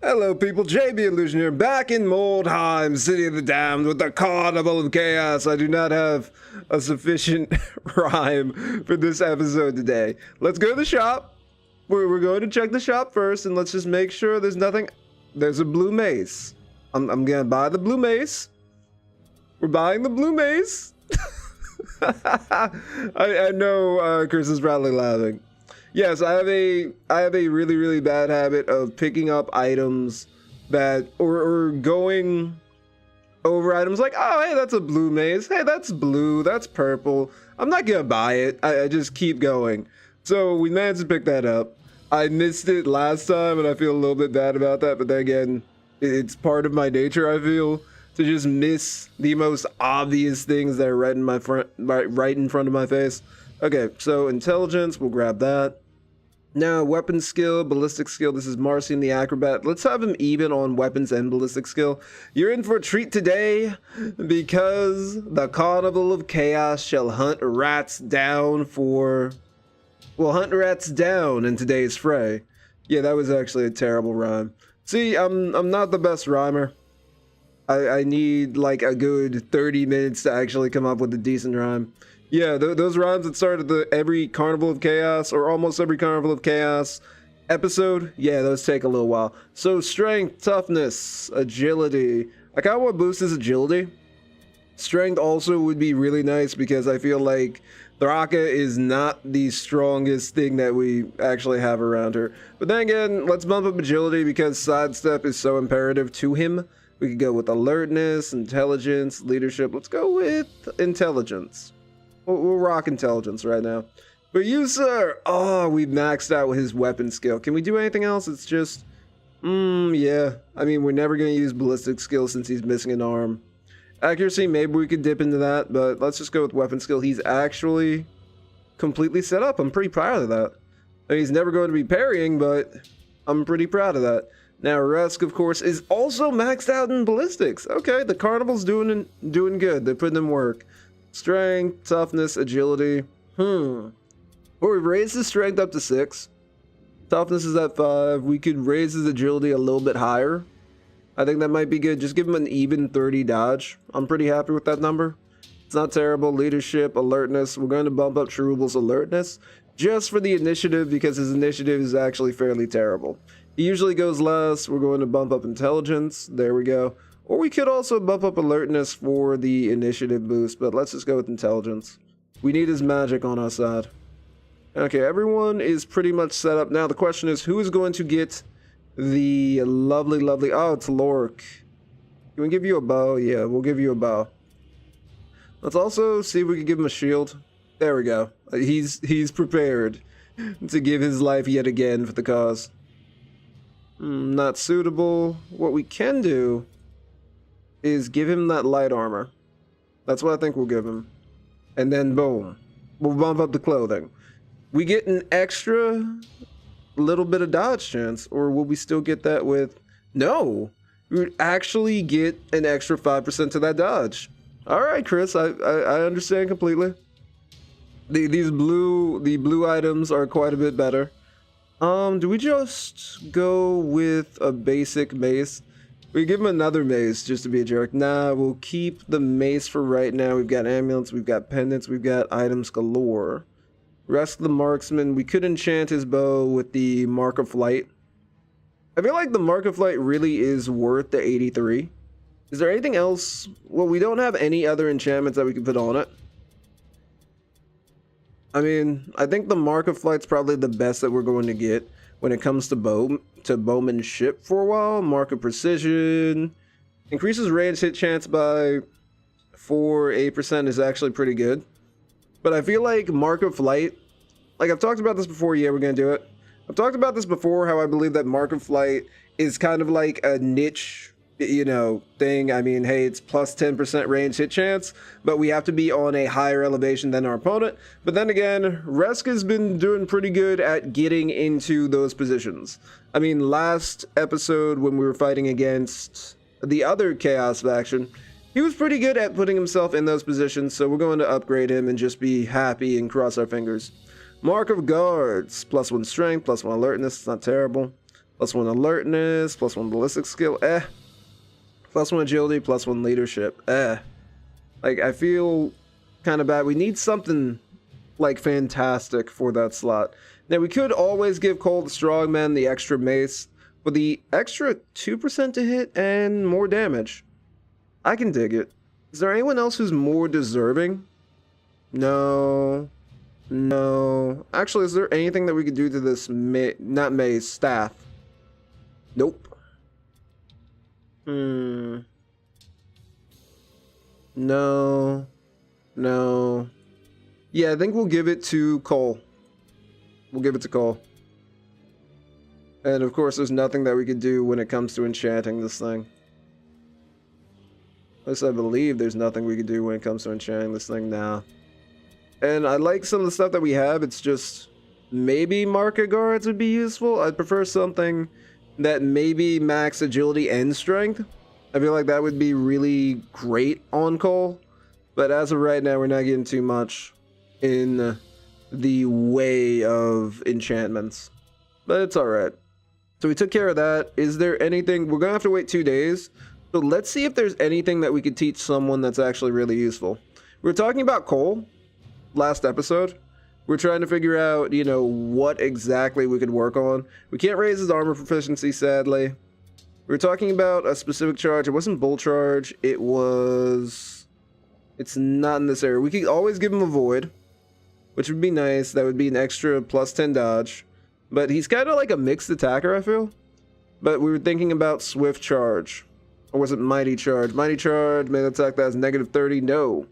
Hello people, JB Illusioneer back in Mordheim, City of the Damned with the Carnival of Chaos. I do not have a sufficient rhyme for this episode today. Let's go to the shop. We're going to check the shop first, and let's just make sure there's nothing. There's a blue mace. I'm gonna buy the blue mace. We're buying the blue mace. I know Chris is probably laughing. Yes, I have a really bad habit of picking up items that or going over items like, oh hey, that's a blue mace, hey, that's blue, that's purple. I'm not gonna buy it. I just keep going. So we managed to pick that up. I missed it last time and I feel a little bit bad about that, but then again, it's part of my nature, I feel, to just miss the most obvious things that are right in front of my face. Okay, so intelligence, we'll grab that. Now, weapon skill, ballistic skill, this is Marcian the Acrobat. Let's have him even on weapons and ballistic skill. You're in for a treat today because the Carnival of Chaos shall hunt rats down in today's fray. Yeah, that was actually a terrible rhyme. See, I'm not the best rhymer. I need like a good 30 minutes to actually come up with a decent rhyme. Yeah, those rhymes that start at every Carnival of Chaos, or almost every Carnival of Chaos episode, yeah, those take a little while. So strength, toughness, agility. I kind of want to boost his agility. Strength also would be really nice because I feel like Thraka is not the strongest thing that we actually have around her. But then again, let's bump up agility because sidestep is so imperative to him. We could go with alertness, intelligence, leadership. Let's go with intelligence. We'll rock intelligence right now. But you, sir! Oh, we maxed out with his weapon skill. Can we do anything else? It's just... yeah. I mean, we're never going to use ballistic skill since he's missing an arm. Accuracy, maybe we could dip into that, but let's just go with weapon skill. He's actually completely set up. I'm pretty proud of that. I mean, he's never going to be parrying, but I'm pretty proud of that. Now, Rusk, of course, is also maxed out in ballistics. Okay, the Carnival's doing good. They're putting in work. Strength, toughness, agility. Well, we raised his strength up to 6. Toughness is at 5. We could raise his agility a little bit higher. I think that might be good. Just give him an even 30 dodge. I'm pretty happy with that number. It's not terrible. Leadership, alertness. We're going to bump up Cherubel's alertness just for the initiative because his initiative is actually fairly terrible. He usually goes last. We're going to bump up intelligence. There we go. Or we could also bump up alertness for the initiative boost, but let's just go with intelligence. We need his magic on our side. Okay, everyone is pretty much set up. Now the question is, who is going to get the lovely... Oh, it's Lork. Can we give you a bow? Yeah, we'll give you a bow. Let's also see if we can give him a shield. There we go. He's prepared to give his life yet again for the cause. Not suitable. What we can do is give him that light armor. That's what I think we'll give him. And then boom, we'll bump up the clothing. We get an extra little bit of dodge chance, or will we still get that with... No, we would actually get an extra 5% to that dodge. All right, Chris, I understand completely. The blue items are quite a bit better. Do we just go with a basic mace? We give him another mace just to be a jerk. Nah, we'll keep the mace for right now. We've got amulets, we've got pendants, we've got items galore. Rest of the marksman, we could enchant his bow with the Mark of Flight. I feel like the Mark of Flight really is worth the 83. Is there anything else? Well, we don't have any other enchantments that we can put on it. I mean, I think the Mark of Flight's probably the best that we're going to get when it comes to bowmanship for a while. Mark of Precision. Increases range hit chance by 8% is actually pretty good. But I feel like Mark of Flight, like I've talked about this before, yeah, we're going to do it. I've talked about this before, how I believe that Mark of Flight is kind of like a niche, you know, thing. I mean, hey, it's plus 10% range hit chance, but we have to be on a higher elevation than our opponent. But then again, Resk has been doing pretty good at getting into those positions. I mean, last episode when we were fighting against the other Chaos faction, he was pretty good at putting himself in those positions, so we're going to upgrade him and just be happy and cross our fingers. Mark of Guards, +1 strength, +1 alertness, it's not terrible. +1 alertness, +1 ballistic skill, +1 agility, +1 leadership, Like, I feel kind of bad. We need something, like, fantastic for that slot. Now, we could always give Cole the Strongman the extra mace, with the extra 2% to hit and more damage. I can dig it. Is there anyone else who's more deserving? No. No. Actually, is there anything that we could do to this not mace, staff? Nope. No. No. Yeah, I think we'll give it to Cole. We'll give it to Cole. And of course, there's nothing that we could do when it comes to enchanting this thing. At least I believe there's nothing we could do when it comes to enchanting this thing now. And I like some of the stuff that we have. It's just maybe market guards would be useful. I'd prefer something that maybe max agility and strength. I feel like that would be really great on Cole. But as of right now, we're not getting too much in the way of enchantments. But it's alright. So we took care of that. Is there anything? We're going to have to wait 2 days. So let's see if there's anything that we could teach someone that's actually really useful. We were talking about Cole last episode. We're trying to figure out, you know, what exactly we could work on. We can't raise his armor proficiency, sadly. We were talking about a specific charge. It wasn't bull charge. It was... It's not in this area. We could always give him a void, which would be nice. That would be an extra +10 dodge. But he's kind of like a mixed attacker, I feel. But we were thinking about swift charge. Or was it mighty charge? Mighty charge, melee attack that has -30. No.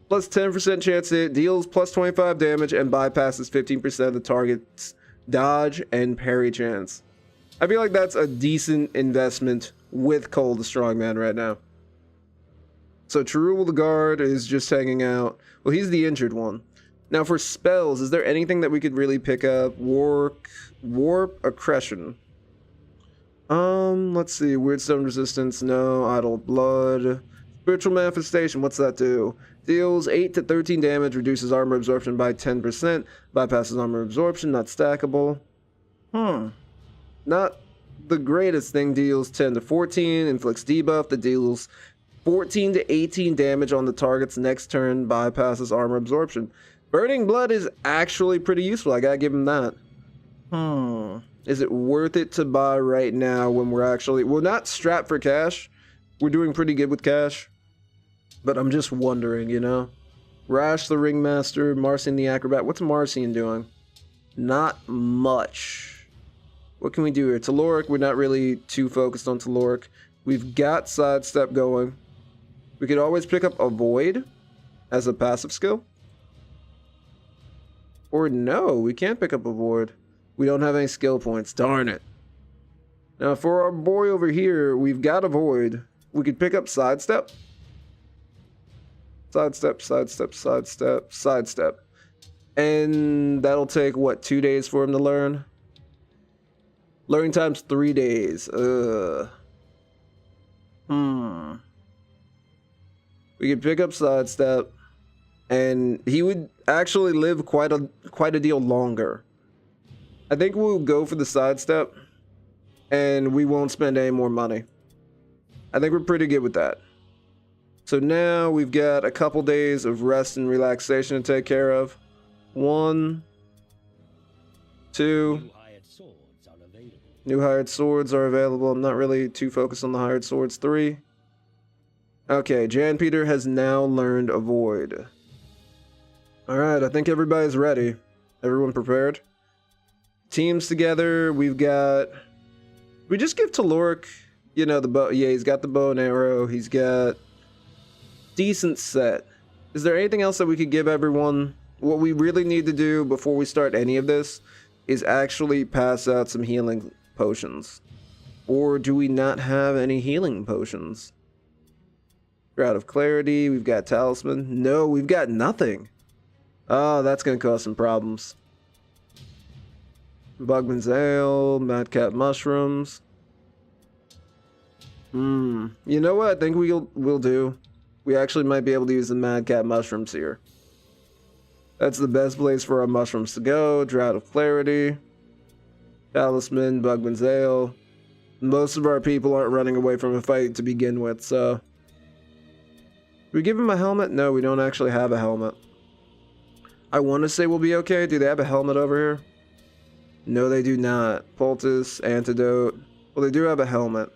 +10% chance to hit, deals +25 damage, and bypasses 15% of the target's dodge and parry chance. I feel like that's a decent investment with Cole the Strongman right now. So True the guard is just hanging out. Well, he's the injured one. Now for spells, is there anything that we could really pick up? Warp, Accretion. Let's see. Weird stone resistance, no. Idle blood. Spiritual manifestation, what's that do? Deals 8 to 13 damage, reduces armor absorption by 10%, bypasses armor absorption, not stackable. Not the greatest thing. Deals 10 to 14, inflicts debuff that deals 14 to 18 damage on the target's next turn, bypasses armor absorption. Burning blood is actually pretty useful, I gotta give him that. Is it worth it to buy right now when we're not strapped for cash? We're doing pretty good with cash. But I'm just wondering, you know? Rash the Ringmaster, Marcian the Acrobat. What's Marcian doing? Not much. What can we do here? Telluric, we're not really too focused on Telluric. We've got Sidestep going. We could always pick up Avoid as a passive skill. Or no, we can't pick up Avoid. We don't have any skill points. Darn it. Now for our boy over here, we've got Avoid. We could pick up Sidestep. Sidestep, Sidestep, Sidestep, Sidestep. And that'll take, what, 2 days for him to learn? Learning time's 3 days. We could pick up Sidestep. And he would actually live quite a deal longer. I think we'll go for the Sidestep. And we won't spend any more money. I think we're pretty good with that. So now we've got a couple days of rest and relaxation to take care of. 1, 2. New hired swords are available. I'm not really too focused on the hired swords. 3. Okay, Janpeter has now learned Avoid. Alright, I think everybody's ready. Everyone prepared? Teams together. We've got... We just give Telluric, you know, the bow. Yeah, he's got the bow and arrow. He's got... decent set. Is there anything else that we could give everyone? What we really need to do before we start any of this is actually pass out some healing potions. Or do we not have any healing potions? Shroud of Clarity, we've got Talisman. No, we've got nothing. Oh, that's going to cause some problems. Bugman's Ale, Madcap Mushrooms. You know what I think we'll do? We actually might be able to use the Madcap Mushrooms here. That's the best place for our mushrooms to go. Drought of Clarity. Talisman, Bugman's Ale. Most of our people aren't running away from a fight to begin with, so... Do we give him a helmet? No, we don't actually have a helmet. I want to say we'll be okay. Do they have a helmet over here? No, they do not. Poultice, Antidote. Well, they do have a helmet.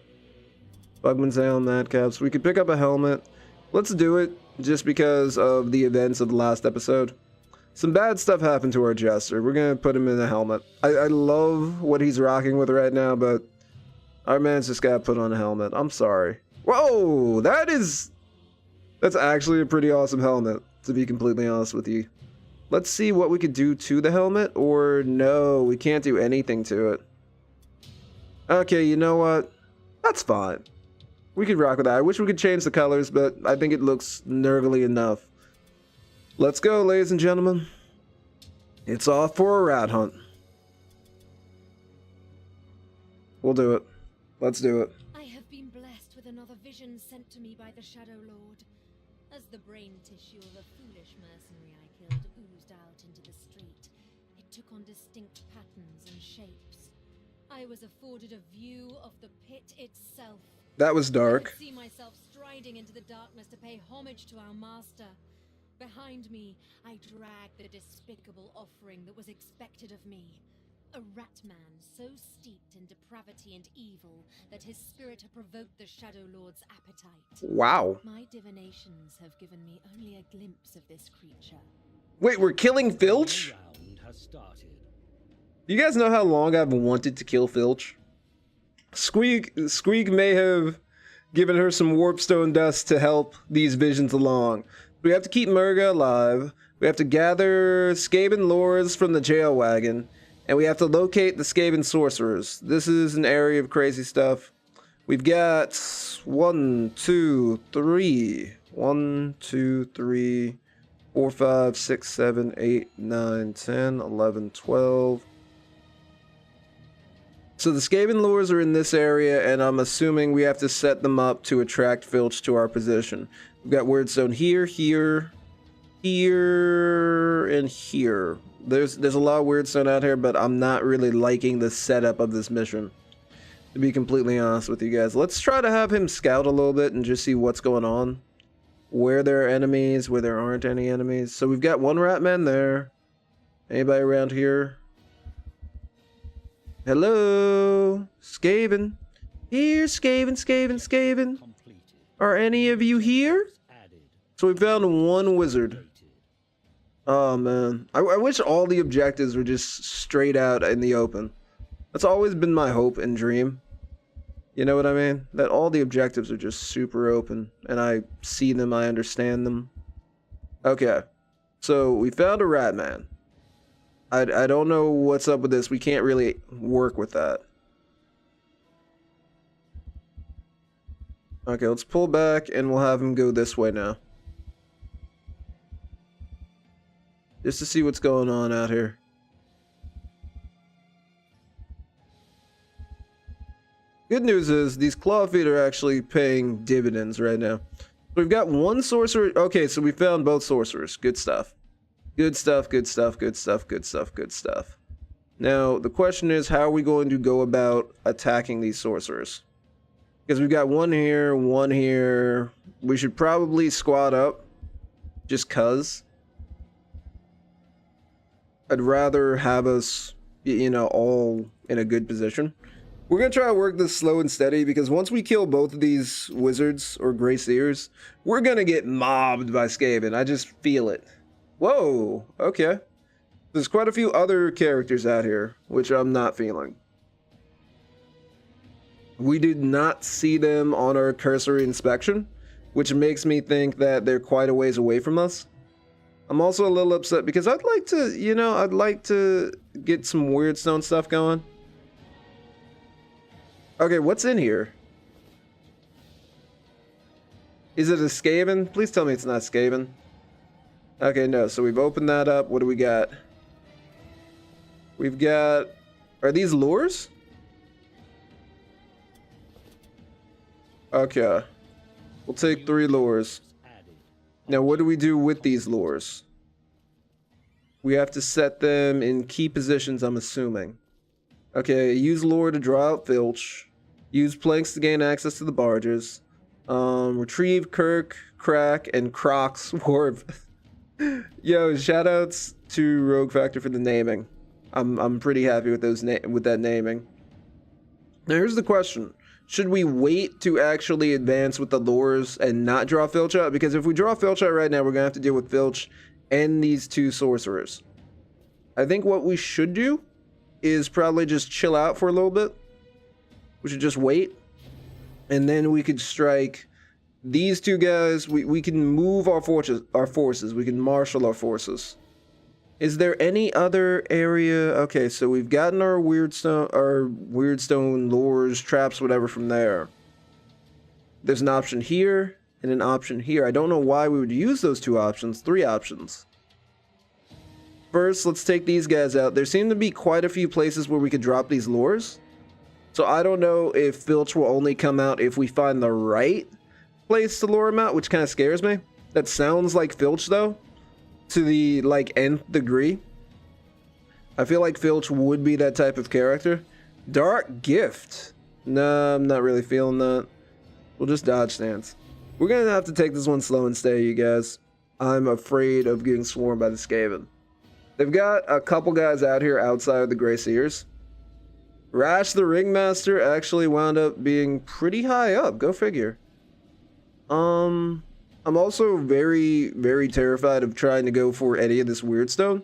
Bugman's Ale, Madcaps. We could pick up a helmet. Let's do it, just because of the events of the last episode. Some bad stuff happened to our Jester. We're going to put him in a helmet. I love what he's rocking with right now, but our man's just got to put on a helmet. I'm sorry. Whoa, that's actually a pretty awesome helmet, to be completely honest with you. Let's see what we could do to the helmet, or no, we can't do anything to it. Okay, you know what? That's fine. We could rock with that. I wish we could change the colors, but I think it looks nervily enough. Let's go, ladies and gentlemen. It's off for a rat hunt. We'll do it. Let's do it. I have been blessed with another vision sent to me by the Shadow Lord. As the brain tissue of a foolish mercenary I killed oozed out into the street, it took on distinct patterns and shapes. I was afforded a view of the pit itself. That was dark. I could see myself striding into the darkness to pay homage to our master. Behind me, I dragged the despicable offering that was expected of me. A rat man so steeped in depravity and evil that his spirit had provoked the Shadow Lord's appetite. Wow. My divinations have given me only a glimpse of this creature. Wait, we're killing Filch? Do you guys know how long I've wanted to kill Filch? Squeak may have given her some warpstone dust to help these visions along. We have to keep Murga alive. We have to gather Skaven lores from the jail wagon. And we have to locate the Skaven sorcerers. This is an area of crazy stuff. We've got 1, 2, 3. 1, 2, 3, 4, 5, 6, 7, 8, 9, 10, 11, 12. So the Skaven lures are in this area, and I'm assuming we have to set them up to attract Filch to our position. We've got Wordstone here, here, here, and here. There's a lot of Wordstone out here, but I'm not really liking the setup of this mission, to be completely honest with you guys. Let's try to have him scout a little bit and just see what's going on. Where there are enemies, where there aren't any enemies. So we've got one rat man there. Anybody around here? Hello? Skaven. Here, Skaven, Skaven, Skaven. Are any of you here? So we found one wizard. Oh, man. I wish all the objectives were just straight out in the open. That's always been my hope and dream. You know what I mean? That all the objectives are just super open. And I see them, I understand them. Okay. So, we found a rat man. I don't know what's up with this. We can't really work with that. Okay, let's pull back and we'll have him go this way now. Just to see what's going on out here. Good news is these claw feet are actually paying dividends right now. We've got one sorcerer. Okay, so we found both sorcerers. Good stuff. Good stuff, good stuff, good stuff, good stuff, good stuff. Now, the question is, how are we going to go about attacking these sorcerers? Because we've got one here, one here. We should probably squad up. Just cuz. I'd rather have us, you know, all in a good position. We're going to try to work this slow and steady, because once we kill both of these wizards or Grey Seers, we're going to get mobbed by Skaven. I just feel it. Whoa, okay. There's quite a few other characters out here, which I'm not feeling. We did not see them on our cursory inspection, which makes me think that they're quite a ways away from us. I'm also a little upset because I'd like to, you know, I'd like to get some Weirdstone stuff going. Okay, what's in here? Is it a Skaven? Please tell me it's not Skaven. Okay, no, so we've opened that up. What do we got? We've got... Are these lures? Okay. We'll take 3 lures. Now, what do we do with these lures? We have to set them in key positions, I'm assuming. Okay, use lure to draw out Filch. Use planks to gain access to the barges. Retrieve Kirk, Crack, and Croc's Wharf. Yo, shoutouts to Rogue Factor for the naming. I'm pretty happy with that naming. Now here's the question. Should we wait to actually advance with the lures and not draw Filch out? Because if we draw Filch out right now, we're going to have to deal with Filch and these two sorcerers. I think what we should do is probably just chill out for a little bit. We should just wait. And then we could strike these two guys. We can move our forces. We can marshal our forces. Is there any other area? Okay, so we've gotten our weird stone lures, traps, whatever from there. There's an option here and an option here. I don't know why we would use those two options. 3 options. First, let's take these guys out. There seem to be quite a few places where we could drop these lures. So I don't know if Filch will only come out if we find the right place to lure him out, which kind of scares me. That sounds like Filch though. To the nth degree. I feel like Filch would be that type of character. Dark Gift. Nah, I'm not really feeling that. We'll just dodge stance. We're gonna have to take this one slow and steady, you guys. I'm afraid of getting swarmed by the Skaven. They've got a couple guys out here outside of the Grey Seers. Rash the Ringmaster actually wound up being pretty high up. Go figure. I'm also very, very terrified of trying to go for any of this weird stone,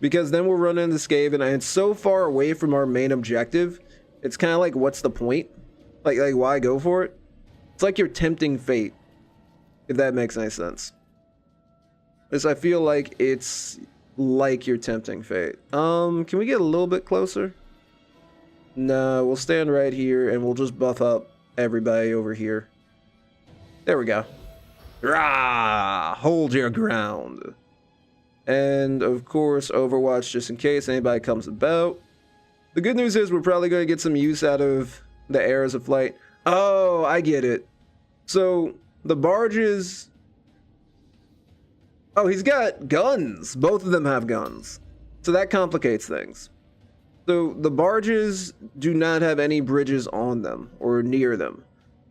because then we'll run into Skaven and it's so far away from our main objective. It's kind of like, what's the point? Like why go for it? It's like you're tempting fate, if that makes any sense. Because I feel like it's like you're tempting fate. Can we get a little bit closer? No, we'll stand right here and we'll just buff up everybody over here. There we go. Rah! Hold your ground. And of course, Overwatch just in case anybody comes about. The good news is we're probably going to get some use out of the arrows of flight. Oh, I get it. So the barges. Oh, he's got guns. Both of them have guns. So that complicates things. So the barges do not have any bridges on them or near them.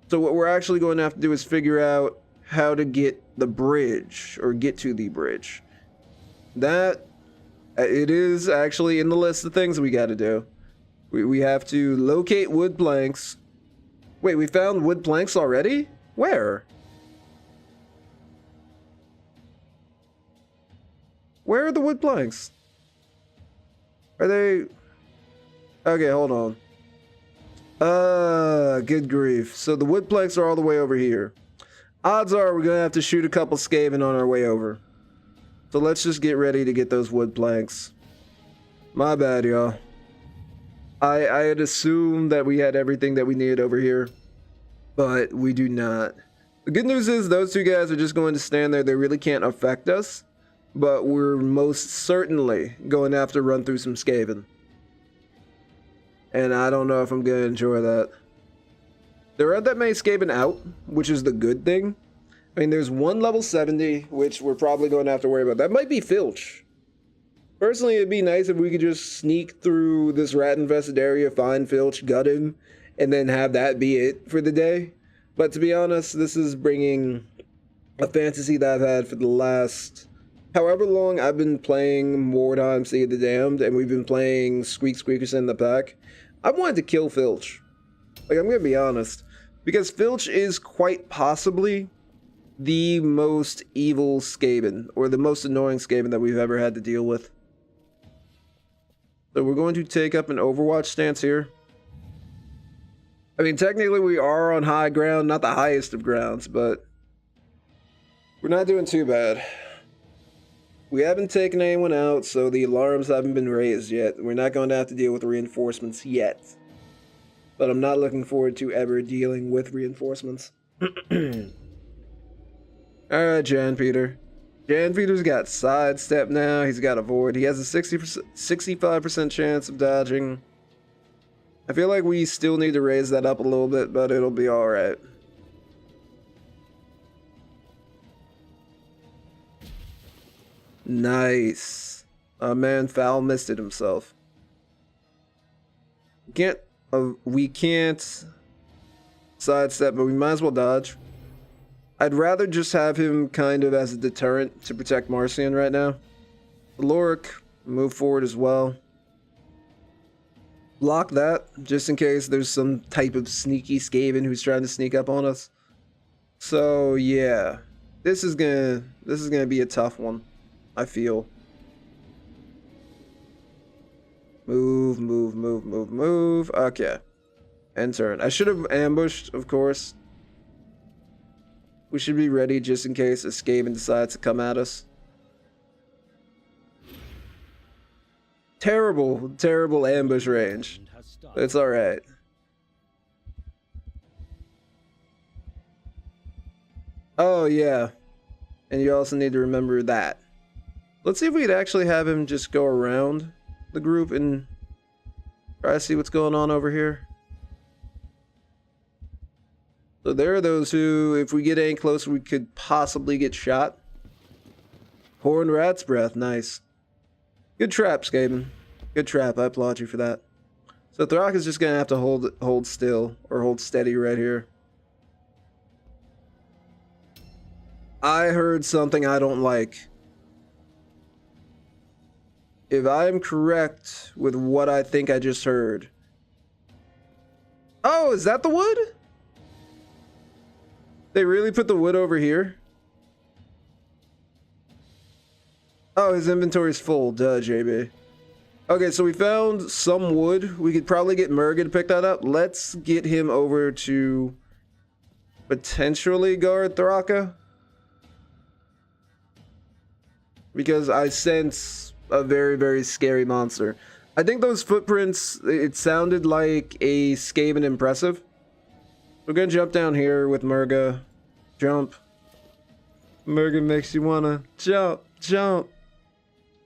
So what we're actually going to have to do is figure out how to get the bridge or get to the bridge. That it is actually in the list of things we got to do. We have to locate wood planks. Wait, we found wood planks already? Where? Where are the wood planks? Are they... Okay, hold on. Good grief. So the wood planks are all the way over here. Odds are we're gonna have to shoot a couple Skaven on our way over. So let's just get ready to get those wood planks. My bad, y'all. I had assumed that we had everything that we needed over here, but we do not. The good news is those two guys are just going to stand there. They really can't affect us, but we're most certainly going to have to run through some Skaven. And I don't know if I'm going to enjoy that. There aren't that many Skaven out, which is the good thing. I mean, there's one level 70, which we're probably going to have to worry about. That might be Filch. Personally, it'd be nice if we could just sneak through this rat-infested area, find Filch, gut him, and then have that be it for the day. But to be honest, this is bringing a fantasy that I've had for the last... however long I've been playing Mordheim, Sea of the Damned, and we've been playing Squeak Squeakers in the Pack. I wanted to kill Filch. Like, I'm gonna be honest. Because Filch is quite possibly the most evil Skaven, or the most annoying Skaven that we've ever had to deal with. So we're going to take up an Overwatch stance here. I mean, technically we are on high ground, not the highest of grounds, but we're not doing too bad. We haven't taken anyone out, so the alarms haven't been raised yet. We're not going to have to deal with reinforcements yet. But I'm not looking forward to ever dealing with reinforcements. Alright, Janpeter. Janpeter's got sidestep now. He's got avoid. He has a 65% chance of dodging. I feel like we still need to raise that up a little bit, but it'll be alright. Nice. Man, foul misted himself. We can't sidestep, but we might as well dodge. I'd rather just have him kind of as a deterrent to protect Marcian right now. Lorik, move forward as well. Block that, just in case there's some type of sneaky Skaven who's trying to sneak up on us. So yeah, this is gonna be a tough one, I feel. Move, move, move, move, move. Okay. End turn. I should have ambushed, of course. We should be ready just in case a Skaven decides to come at us. Terrible, terrible ambush range. It's alright. Oh, yeah. And you also need to remember that. Let's see if we could actually have him just go around the group and try to see what's going on over here. So there are those who, if we get any closer, we could possibly get shot. Horned Rat's Breath, nice. Good trap, Skaven. Good trap, I applaud you for that. So Thrak is just going to have to hold still, or hold steady right here. I heard something I don't like. If I'm correct with what I think I just heard. Oh, is that the wood? They really put the wood over here? Oh, his inventory's full. Duh, JB. Okay, so we found some wood. We could probably get Murga to pick that up. Let's get him over to potentially guard Thraka. Because I sense a very, very scary monster. I think those footprints, it sounded like a Skaven impressive. We're gonna jump down here with Murga. Jump. Murga makes you wanna jump, jump.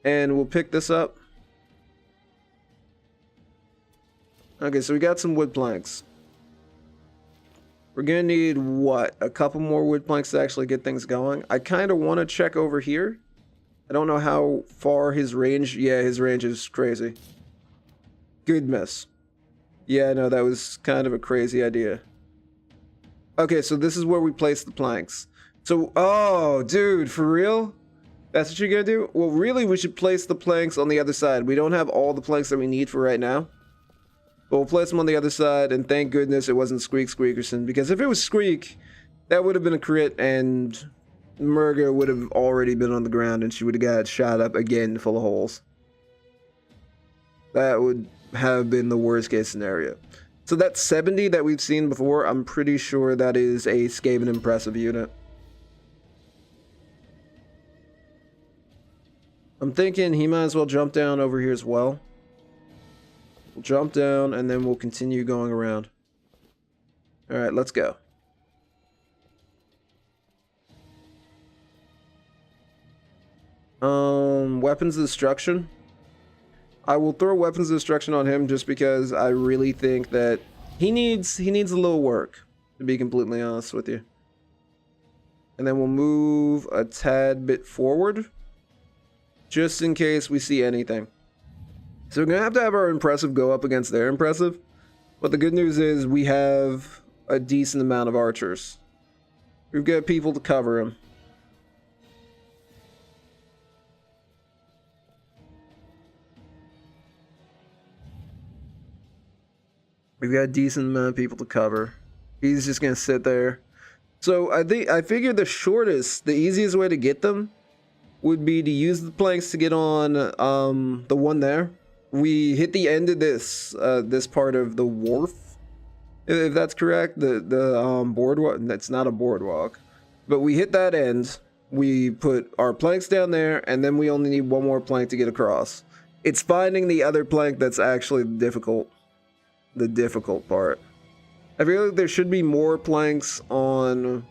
And we'll pick this up. Okay, so we got some wood planks. We're gonna need, what, a couple more wood planks to actually get things going. I kind of want to check over here. I don't know how far his range... Yeah, his range is crazy. Good miss. Yeah, no, that was kind of a crazy idea. Okay, so this is where we place the planks. So, oh, dude, for real? That's what you're gonna do? Well, really, we should place the planks on the other side. We don't have all the planks that we need for right now. But we'll place them on the other side, and thank goodness it wasn't Squeak Squeakerson, because if it was Squeak, that would have been a crit, and Murga would have already been on the ground, and she would have got shot up again full of holes. That would have been the worst case scenario. So that 70 that we've seen before, I'm pretty sure that is a Skaven impressive unit. I'm thinking he might as well jump down over here as well. We'll jump down and then we'll continue going around. Alright, let's go. Weapons of destruction. I will throw weapons of destruction on him just because I really think that he needs a little work, to be completely honest with you. And then we'll move a tad bit forward, just in case we see anything. So we're gonna have to have our impressive go up against their impressive. But the good news is we have a decent amount of archers. We've got people to cover him. We've got a decent amount of people to cover. He's just gonna sit there. So I figured the easiest way to get them would be to use the planks to get on the one there. We hit the end of this part of the wharf, if that's correct. The boardwalk. That's not a boardwalk, but we hit that end. We put our planks down there, and then we only need one more plank to get across. It's finding the other plank that's actually the difficult part. I feel like there should be more planks on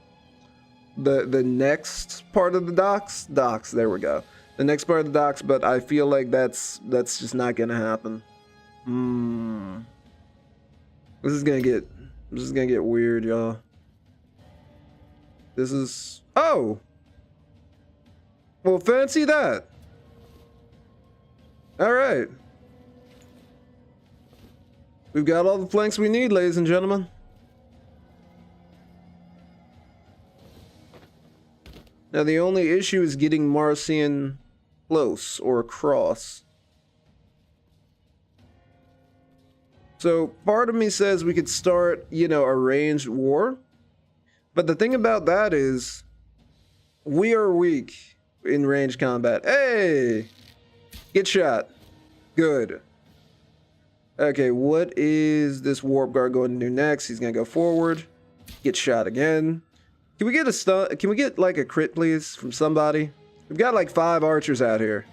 the next part of the docks. There we go. The next part of the docks, but I feel like that's just not gonna happen. This is gonna get weird, y'all. This is... Oh! Well, fancy that. Alright. We've got all the planks we need, ladies and gentlemen. Now the only issue is getting Marcian close or across. So part of me says we could start, you know, a ranged war. But the thing about that is we are weak in ranged combat. Hey! Get shot. Good. Okay, what is this warp guard going to do next? He's gonna go forward. Get shot again. Can we get a stun? Can we get like a crit, please, from somebody? We've got like 5 archers out here.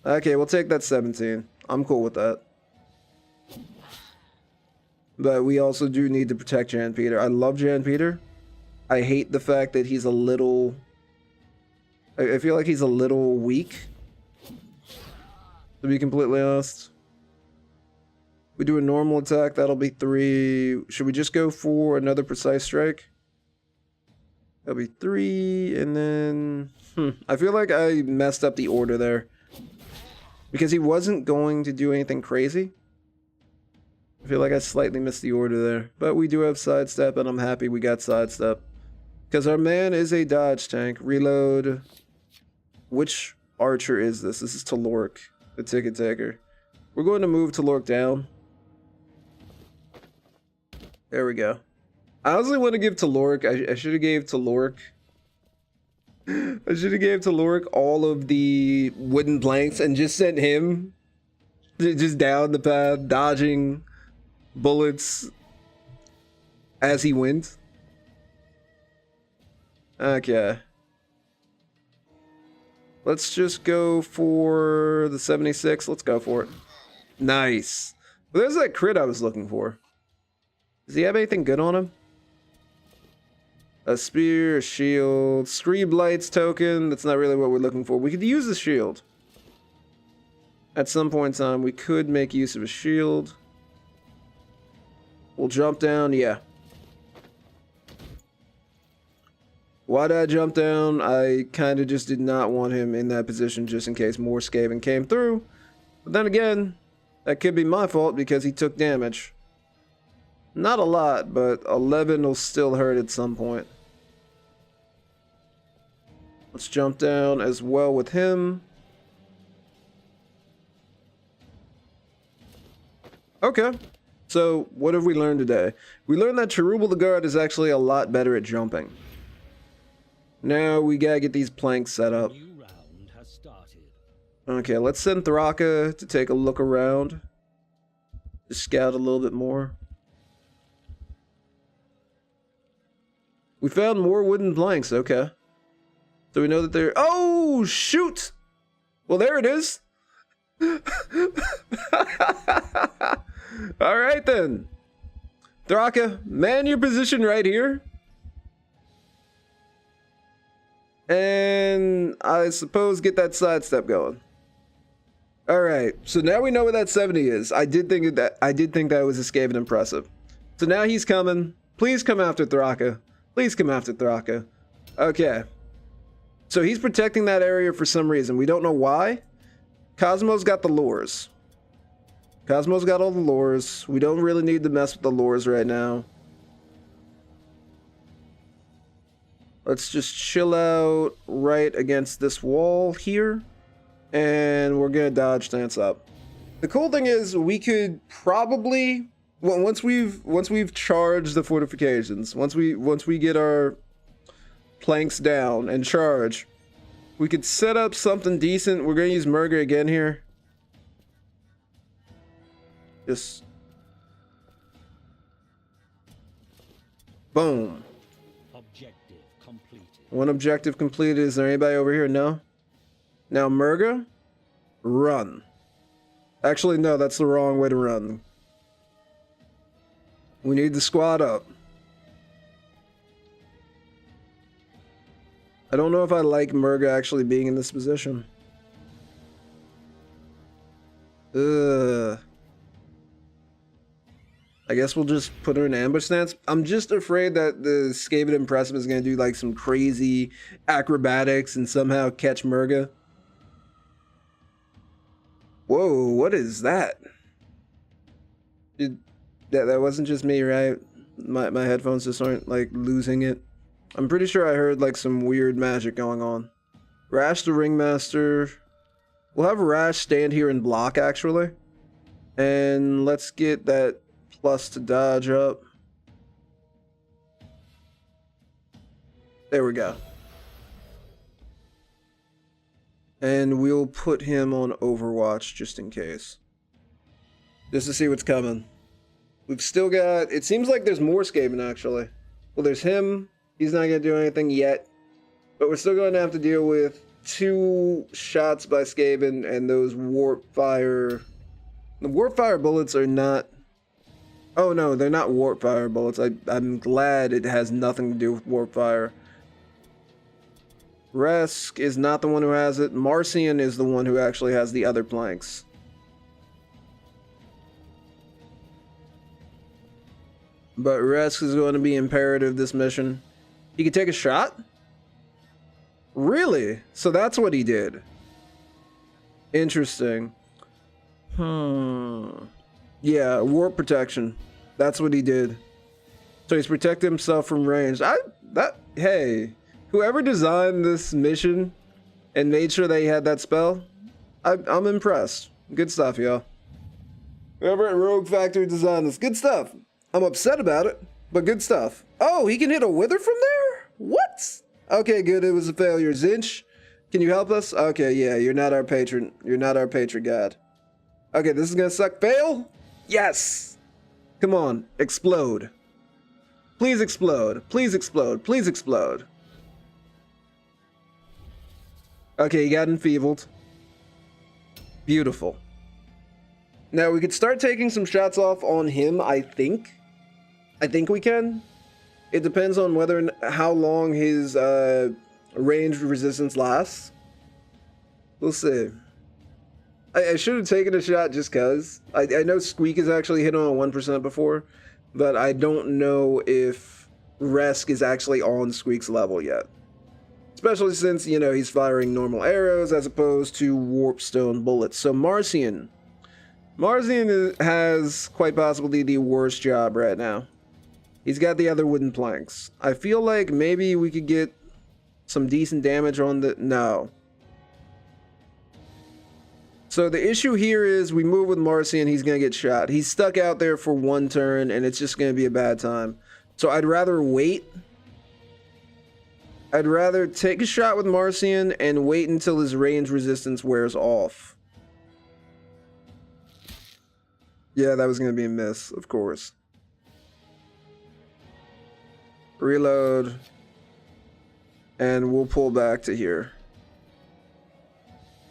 Okay, we'll take that 17. I'm cool with that. But we also do need to protect Janpeter. I love Janpeter. I hate the fact that he's a little... I feel like he's a little weak, to be completely honest. We do a normal attack, that'll be 3. Should we just go for another precise strike? That'll be 3, and then... I feel like I messed up the order there. Because he wasn't going to do anything crazy. I feel like I slightly missed the order there. But we do have sidestep, and I'm happy we got sidestep. Because our man is a dodge tank. Reload. Which archer is this? This is Talork, the ticket taker. We're going to move Talork down. There we go. I honestly want to give Talork... I should have gave Talork... I should have gave Talork all of the wooden planks and just sent him just down the path, dodging bullets as he went. Okay. Let's just go for the 76. Let's go for it. Nice. Well, there's that crit I was looking for. Does he have anything good on him? A spear, a shield, Screed Blights token. That's not really what we're looking for. We could use the shield. At some point in time, we could make use of a shield. We'll jump down, yeah. Why did I jump down? I kind of just did not want him in that position just in case more Skaven came through. But then again, that could be my fault because he took damage. Not a lot, but 11 will still hurt at some point. Let's jump down as well with him. Okay. So, what have we learned today? We learned that Cherubal the Guard is actually a lot better at jumping. Now we gotta get these planks set up. Okay, let's send Thraka to take a look around. To scout a little bit more. We found more wooden planks, okay. So we know that they're... Oh, shoot! Well, there it is. Alright then. Thraka, man your position right here. And I suppose get that sidestep going. Alright, so now we know where that 70 is. I did think that was a Skaven impressive. So now he's coming. Please come after Thraka. Please come after Thraka. Okay. So he's protecting that area for some reason. We don't know why. Cosmo's got the lures. Cosmo's got all the lures. We don't really need to mess with the lures right now. Let's just chill out right against this wall here. And we're gonna dodge stance up. The cool thing is we could probably... Well, once we've charged the fortifications, once we get our planks down and charge, we could set up something decent. We're gonna use Murga again here. Just boom. Objective completed. One objective completed. Is there anybody over here? No. Now Murga, run. Actually, no, that's the wrong way to run. We need to squad up. I don't know if I like Murga actually being in this position. Ugh. I guess we'll just put her in ambush stance. I'm just afraid that the Skaven Impressive is going to do like some crazy acrobatics and somehow catch Murga. Whoa, what is that? That wasn't just me, right? My headphones just aren't like losing it. I'm pretty sure I heard like some weird magic going on. Rash the Ringmaster. We'll have Rash stand here and block, actually. And let's get that plus to dodge up. There we go. And we'll put him on Overwatch just in case. Just to see what's coming. We've still got... It seems like there's more Skaven, actually. Well, there's him. He's not going to do anything yet. But we're still going to have to deal with 2 shots by Skaven and those Warp Fire... The Warp Fire bullets are not... Oh, no, they're not Warp Fire bullets. I'm glad it has nothing to do with Warp Fire. Resk is not the one who has it. Marcian is the one who actually has the other planks. But Resk is going to be imperative this mission. He could take a shot? Really? So that's what he did. Interesting. Yeah, warp protection. That's what he did. So he's protected himself from range. Hey, whoever designed this mission and made sure they had that spell, I'm impressed. Good stuff, y'all. Whoever at Rogue Factory designed this, good stuff. I'm upset about it, but good stuff. Oh, he can hit a wither from there? What? Okay, good. It was a failure. Zinch, can you help us? Okay, yeah, you're not our patron. You're not our patron god. Okay, this is gonna suck. Fail? Yes! Come on, explode. Please explode. Please explode. Please explode. Okay, he got enfeebled. Beautiful. Now, we could start taking some shots off on him, I think. I think we can. It depends on whether and how long his ranged resistance lasts. We'll see. I should have taken a shot just because. I know Squeak has actually hit on a 1% before, but I don't know if Resk is actually on Squeak's level yet. Especially since, you know, he's firing normal arrows as opposed to Warpstone bullets. So Marcian. Marcian has quite possibly the worst job right now. He's got the other wooden planks. I feel like maybe we could get some decent damage on the... No. So the issue here is we move with Marcian, he's going to get shot. He's stuck out there for 1 turn, and it's just going to be a bad time. So I'd rather wait. I'd rather take a shot with Marcian and wait until his range resistance wears off. Yeah, that was going to be a miss, of course. Reload. And we'll pull back to here.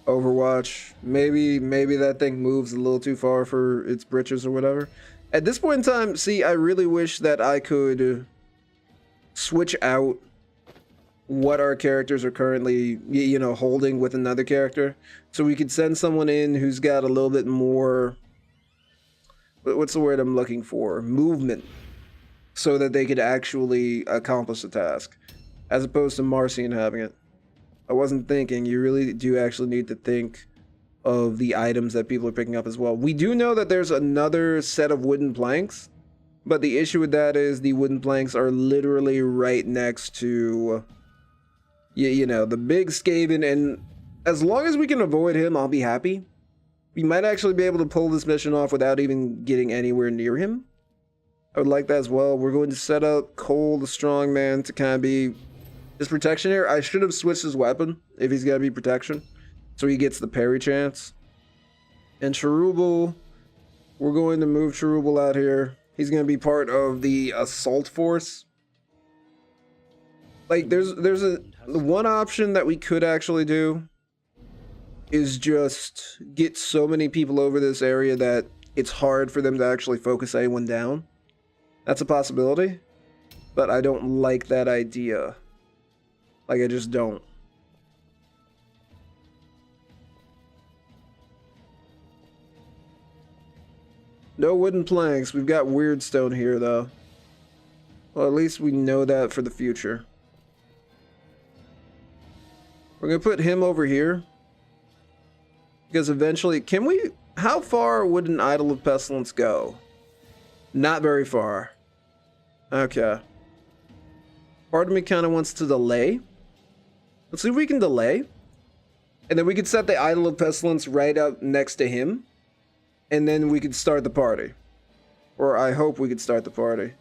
Overwatch. Maybe that thing moves a little too far for its britches or whatever. At this point in time, see, I really wish that I could switch out what our characters are currently, you know, holding with another character. So we could send someone in who's got a little bit more... What's the word I'm looking for? Movement. So that they could actually accomplish the task. As opposed to Marcian having it. I wasn't thinking. You really do actually need to think of the items that people are picking up as well. We do know that there's another set of wooden planks. But the issue with that is the wooden planks are literally right next to... You know, the big Skaven. And as long as we can avoid him, I'll be happy. We might actually be able to pull this mission off without even getting anywhere near him. I would like that as well. We're going to set up Cole the Strongman to kind of be his protection here. I should have switched his weapon if he's going to be protection. So he gets the parry chance. And Cherubal, we're going to move Cherubal out here. He's going to be part of the assault force. Like, there's the one option that we could actually do is just get so many people over this area that it's hard for them to actually focus anyone down. That's a possibility, but I don't like that idea. Like, I just don't. No wooden planks. We've got weird stone here, though. Well, at least we know that for the future. We're going to put him over here. Because eventually, can we... How far would an Idol of Pestilence go? Not very far. Okay. Part of me kind of wants to delay. Let's see if we can delay. And then we could set the Idol of Pestilence right up next to him. And then we could start the party. Or I hope we could start the party.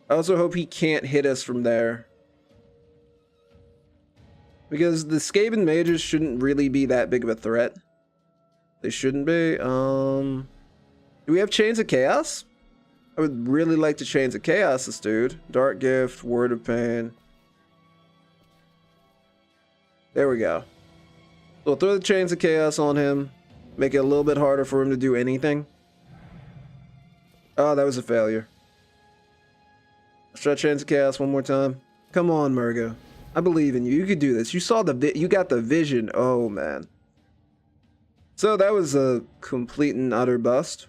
I also hope he can't hit us from there. Because the Skaven mages shouldn't really be that big of a threat. They shouldn't be. Do we have Chains of Chaos? I would really like to Chains of Chaos this dude. Dark Gift, Word of Pain. There we go. So we'll throw the Chains of Chaos on him. Make it a little bit harder for him to do anything. Oh, that was a failure. Let's try Chains of Chaos one more time. Come on, Murgo. I believe in you. You could do this. You saw you got the vision. Oh, man. So that was a complete and utter bust.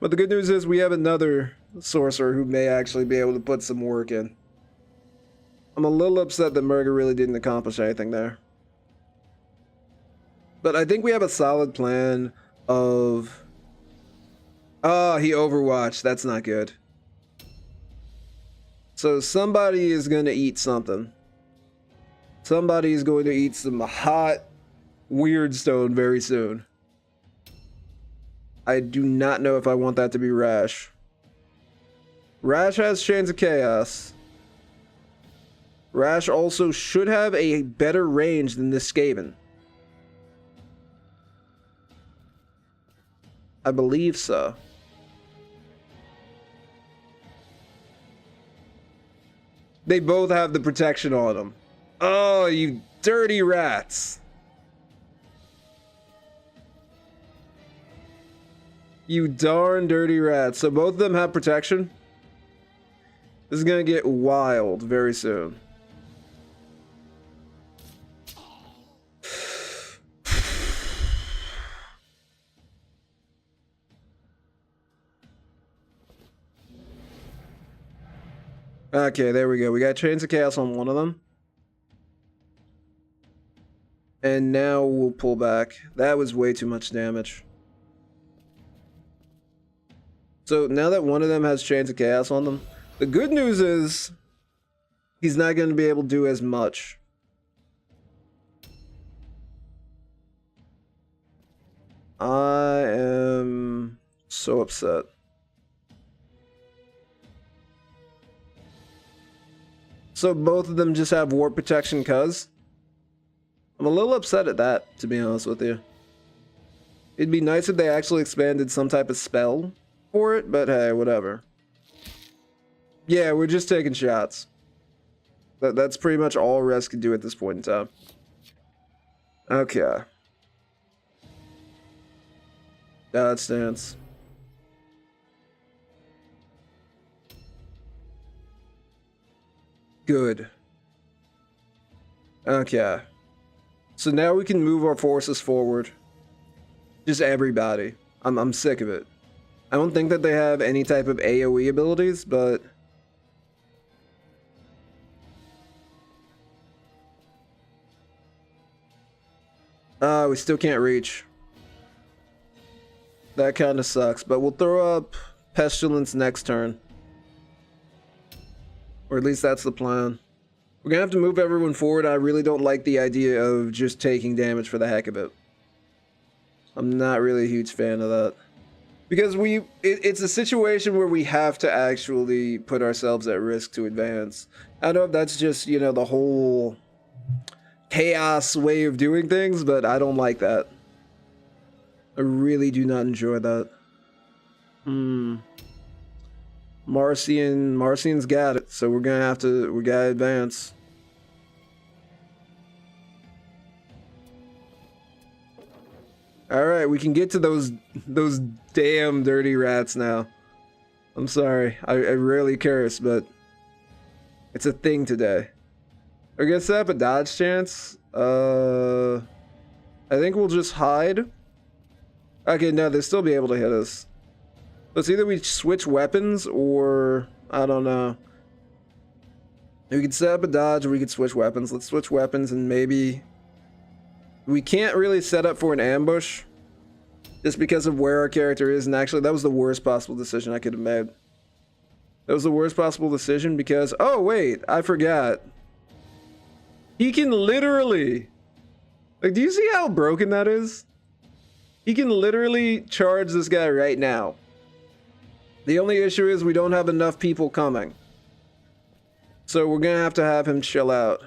But the good news is we have another sorcerer who may actually be able to put some work in. I'm a little upset that Murgo really didn't accomplish anything there. But I think we have a solid plan of... Oh, he overwatched. That's not good. So somebody is going to eat something. Somebody is going to eat some hot weird stone very soon. I do not know if I want that to be Rash. Rash has Chains of Chaos. Rash also should have a better range than this Skaven. I believe so. They both have the protection on them. Oh, you dirty rats. You darn dirty rats. So both of them have protection. This is going to get wild very soon. Okay, there we go. We got Chains of Chaos on one of them. And now we'll pull back. That was way too much damage. So now that one of them has Chains of Chaos on them, the good news is he's not going to be able to do as much. I am so upset. So both of them just have warp protection cuz? I'm a little upset at that, to be honest with you. It'd be nice if they actually expanded some type of spell for it, but hey, whatever. Yeah, we're just taking shots. That's pretty much all Rest can do at this point in time. Okay. Dodge stance. Good. Okay. So now we can move our forces forward. Just everybody. I'm sick of it. I don't think that they have any type of AoE abilities, but... we still can't reach. That kind of sucks, but we'll throw up Pestilence next turn. Or at least that's the plan. We're gonna have to move everyone forward. I really don't like the idea of just taking damage for the heck of it. I'm not really a huge fan of that. Because it's a situation where we have to actually put ourselves at risk to advance. I don't know if that's just, you know, the whole chaos way of doing things, but I don't like that. I really do not enjoy that. Marcian's got it, so we gotta advance. Alright, we can get to those damn dirty rats now. I'm sorry, I rarely curse, but it's a thing today. We're gonna set up a dodge chance. I think we'll just hide. Okay, no, they'll still be able to hit us. So it's either we switch weapons or... I don't know. We could set up a dodge or we could switch weapons. Let's switch weapons and maybe... We can't really set up for an ambush. Just because of where our character is. And actually, that was the worst possible decision I could have made. That was the worst possible decision because... Oh, wait. I forgot. He can literally... Like, do you see how broken that is? He can literally charge this guy right now. The only issue is we don't have enough people coming. So we're gonna have to have him chill out.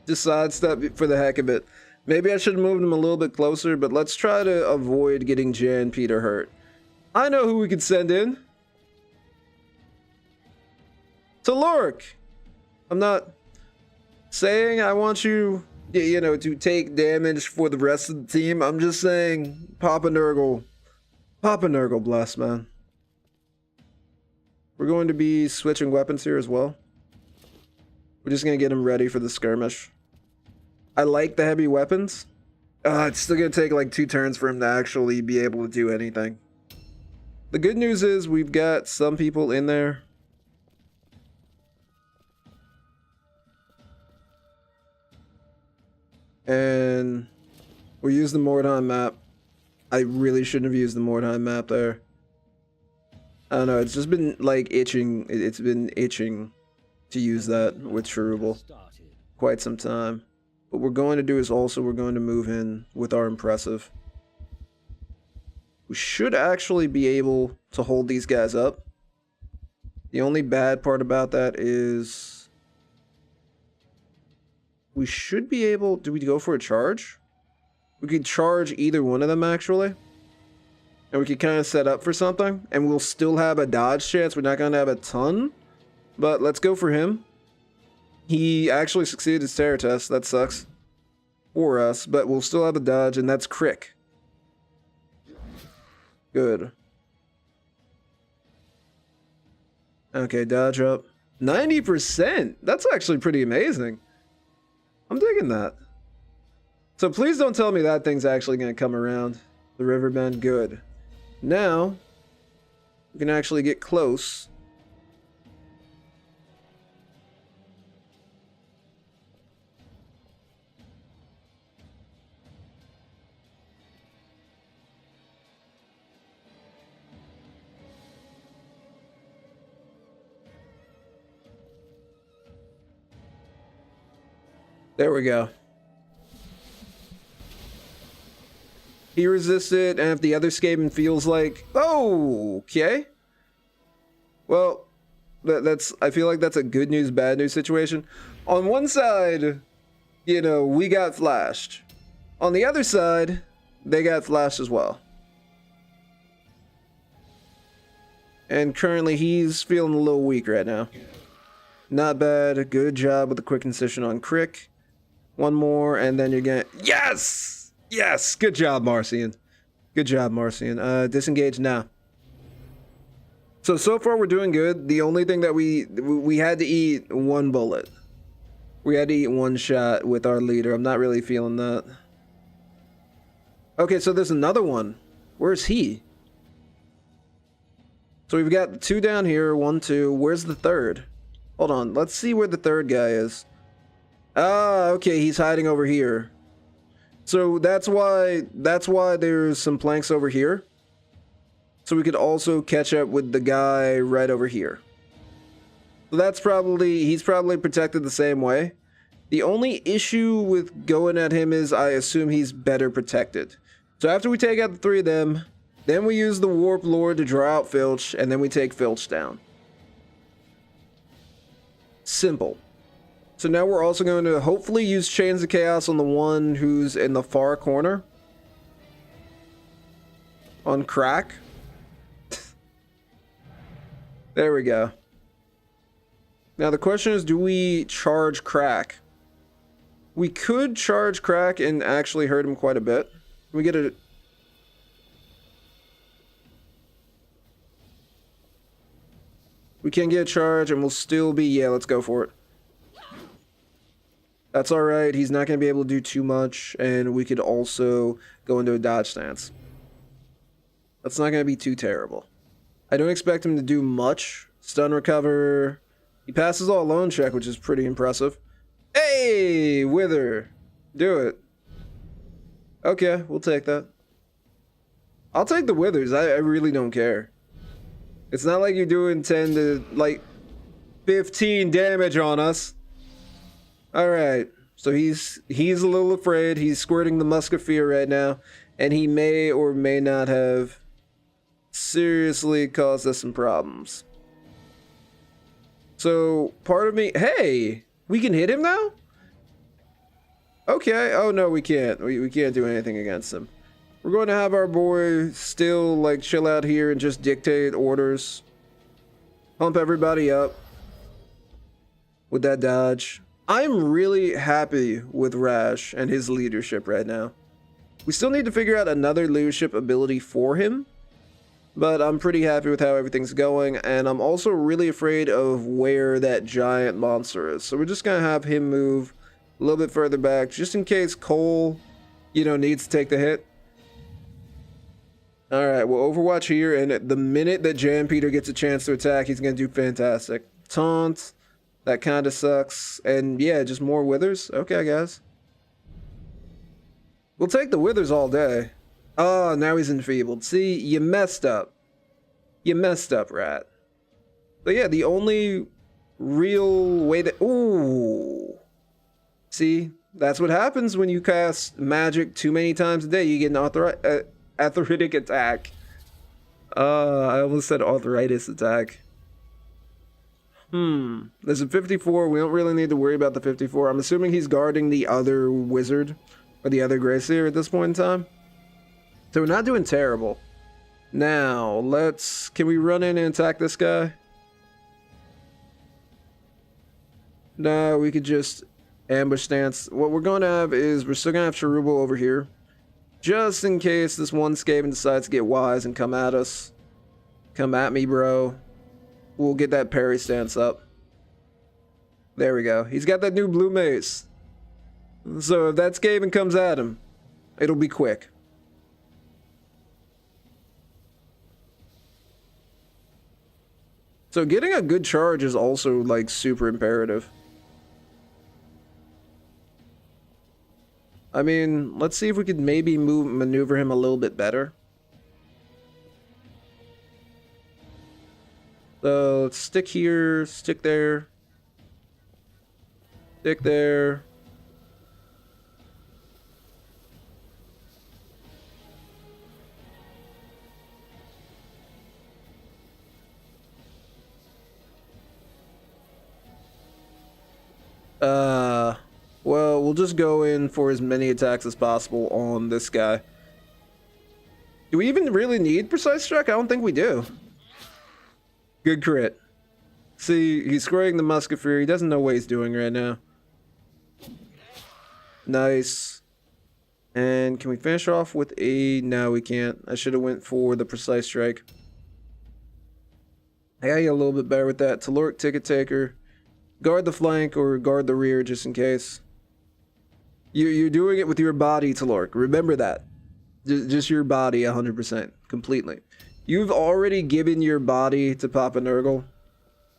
Just sidestep for the heck of it. Maybe I should have moved him a little bit closer, but let's try to avoid getting Janpeter hurt. I know who we could send in. To Lork. I'm not saying I want you, you know, to take damage for the rest of the team. I'm just saying, Papa Nurgle bless, man. We're going to be switching weapons here as well. We're just going to get him ready for the skirmish. I like the heavy weapons. It's still going to take like 2 turns for him to actually be able to do anything. The good news is we've got some people in there. And we use the Mordheim map. I really shouldn't have used the Mordheim map there. I don't know, it's just been like itching. It's been itching to use that with Cherubal quite some time. What we're going to do is also we're going to move in with our impressive. We should actually be able to hold these guys up. The only bad part about that is we should be able... Do we go for a charge? We could charge either one of them actually. And we could kind of set up for something. And we'll still have a dodge chance. We're not going to have a ton. But let's go for him. He actually succeeded his terror test. That sucks for us. But we'll still have a dodge. And that's Crick. Good. Okay, dodge up. 90%! That's actually pretty amazing. I'm digging that. So please don't tell me that thing's actually going to come around the riverbend. Good. Now, we can actually get close. There we go. He resisted, and if the other Skaven feels like, oh, okay. Well, that's. I feel like that's a good news, bad news situation. On one side, you know, we got flashed. On the other side, they got flashed as well. And currently, he's feeling a little weak right now. Not bad. Good job with the quick incision on Crick. One more, and then you're gonna... Yes! Yes! Good job, Marcian. Good job, Marcian. Disengage now. So far we're doing good. The only thing that we had to eat one bullet. We had to eat one shot with our leader. I'm not really feeling that. Okay, so there's another one. Where's he? So we've got 2 down here. 1, 2. Where's the third? Hold on. Let's see where the third guy is. Ah, okay, he's hiding over here. So that's why there's some planks over here. So we could also catch up with the guy right over here. So that's probably, he's probably protected the same way. The only issue with going at him is I assume he's better protected. So after we take out the 3 of them, then we use the Warp Lord to draw out Filch, and then we take Filch down. Simple. So now we're also going to hopefully use Chains of Chaos on the one who's in the far corner. On Crack. There we go. Now the question is, do we charge Crack? We could charge Crack and actually hurt him quite a bit. Can we get a... We can get a charge and we'll still be... Yeah, let's go for it. That's alright, he's not going to be able to do too much, and we could also go into a dodge stance. That's not going to be too terrible. I don't expect him to do much. Stun recover, He passes all alone check, which is pretty impressive. Hey, Wither. Do it. Okay, we'll take that. I'll take the Withers. I really don't care. It's not like you're doing 10 to, like, 15 damage on us. Alright. So he's a little afraid. He's squirting the Musk of Fear right now. And he may or may not have seriously caused us some problems. So, part of me... Hey! We can hit him now? Okay. Oh, no, we can't. We can't do anything against him. We're going to have our boy still, like, chill out here and just dictate orders. Pump everybody up with that dodge. I'm really happy with Rash and his leadership right now. We still need to figure out another leadership ability for him, but I'm pretty happy with how everything's going, and I'm also really afraid of where that giant monster is. So we're just going to have him move a little bit further back, just in case Cole, you know, needs to take the hit. Alright, we'll Overwatch here, and the minute that Janpeter gets a chance to attack, he's going to do fantastic. Taunt, that kind of sucks, and yeah, just more Withers. Okay, guys. We'll take the Withers all day. Oh, now he's enfeebled. See, you messed up. You messed up, rat. But yeah, the only real way that... Ooh. See, that's what happens when you cast magic too many times a day. You get an arthritic attack. I almost said arthritis attack. There's a 54. We don't really need to worry about the 54. I'm assuming he's guarding the other wizard. Or the other Gracier at this point in time. So we're not doing terrible. Now, let's... Can we run in and attack this guy? No, we could just ambush stance. What we're going to have is... We're still going to have Cherubal over here. Just in case this one Skaven decides to get wise and come at us. Come at me, bro. We'll get that parry stance up. There we go. He's got that new blue mace. So if that Skaven comes at him, it'll be quick. So getting a good charge is also like super imperative. I mean, let's see if we could maybe maneuver him a little bit better. So let's stick here, stick there, stick there. Well, we'll just go in for as many attacks as possible on this guy. Do we even really need Precise Strike? I don't think we do. Good crit. See, he's squaring the Musk of Fear. He doesn't know what he's doing right now. Nice. And can we finish off with a... No, we can't. I should have went for the Precise Strike. I gotta get a little bit better with that. Talorc, Ticket Taker. Guard the flank or guard the rear just in case. You're doing it with your body, Talorc. Remember that. Just your body 100%. Completely. You've already given your body to Papa Nurgle.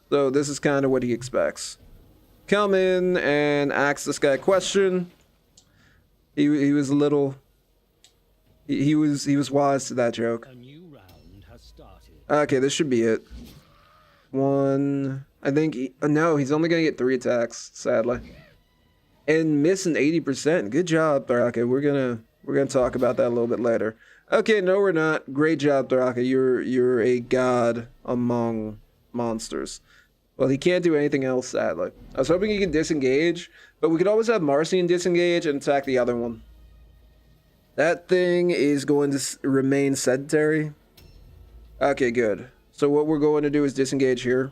So this is kind of what he expects. Come in and ask this guy a question. He was a little... He was wise to that joke. A new round has started. Okay, this should be it. One... I think... no, he's only going to get 3 attacks, sadly. And missing 80%. Good job, Tharaka. We're gonna talk about that a little bit later. Okay, no we're not. Great job, Tharaka. You're a god among monsters. Well, he can't do anything else, sadly. I was hoping he could disengage, but we could always have Marcian disengage and attack the other one. That thing is going to remain sedentary. Okay, good. So what we're going to do is disengage here.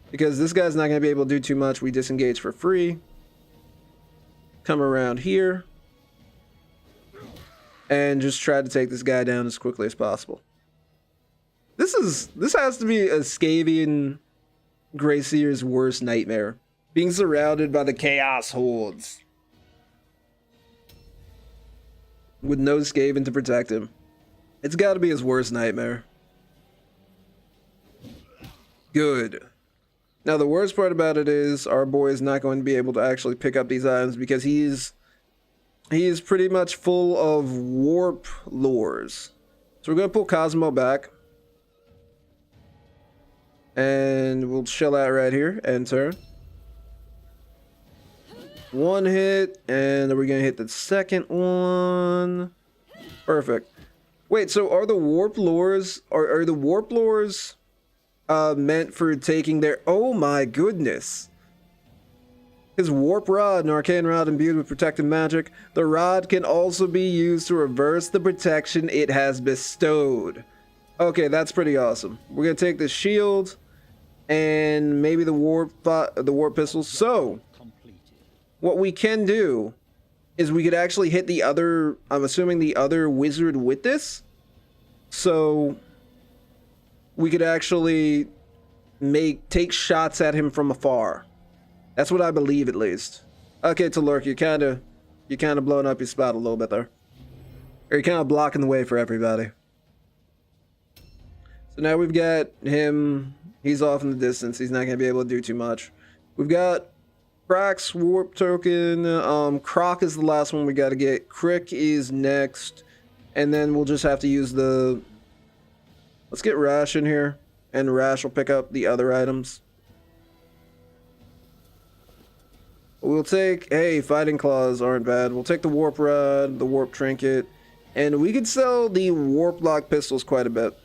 Because this guy's not going to be able to do too much, we disengage for free. Come around here. And just try to take this guy down as quickly as possible. This has to be a Skavian Gracier's worst nightmare. Being surrounded by the Chaos Hordes. With no Skaven to protect him. It's got to be his worst nightmare. Good. Now, the worst part about it is our boy is not going to be able to actually pick up these items because he's pretty much full of warp lures. So we're going to pull Cosmo back. And we'll chill out right here. Enter. One hit, and then we're going to hit the second one. Perfect. Wait, so are the warp lures, are the warp lures meant for taking their... Oh my goodness. His warp rod, an arcane rod imbued with protective magic. The rod can also be used to reverse the protection it has bestowed. Okay, that's pretty awesome. We're going to take the shield and maybe the warp pistols. So, what we can do is we could actually hit the other, I'm assuming the other wizard with this. So we could actually take shots at him from afar. That's what I believe, at least. Okay, Talurk, you're kind of blowing up your spot a little bit there. Or you're kind of blocking the way for everybody. So now we've got him. He's off in the distance. He's not going to be able to do too much. We've got Cracks, Warp Token. Croc is the last one we got to get. Crick is next. And then we'll just have to use the... Let's get Rash in here. And Rash will pick up the other items. We'll take... Hey, Fighting Claws aren't bad. We'll take the Warp Rod, the Warp Trinket. And we could sell the Warp Lock Pistols quite a bit.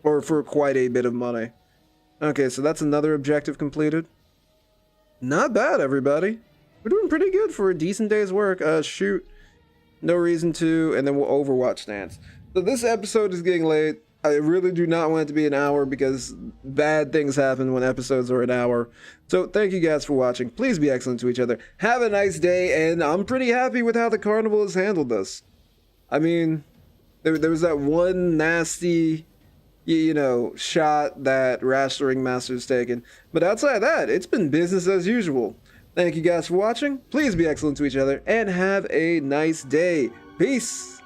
Or for quite a bit of money. Okay, so that's another objective completed. Not bad, everybody. We're doing pretty good for a decent day's work. Shoot. No reason to. And then we'll Overwatch stance. So this episode is getting late. I really do not want it to be an hour because bad things happen when episodes are an hour. So thank you guys for watching. Please be excellent to each other. Have a nice day. And I'm pretty happy with how the Carnival has handled this. I mean, there was that one nasty... you know, shot that Rash the Ringmaster's taken. But outside of that, it's been business as usual. Thank you guys for watching. Please be excellent to each other and have a nice day. Peace.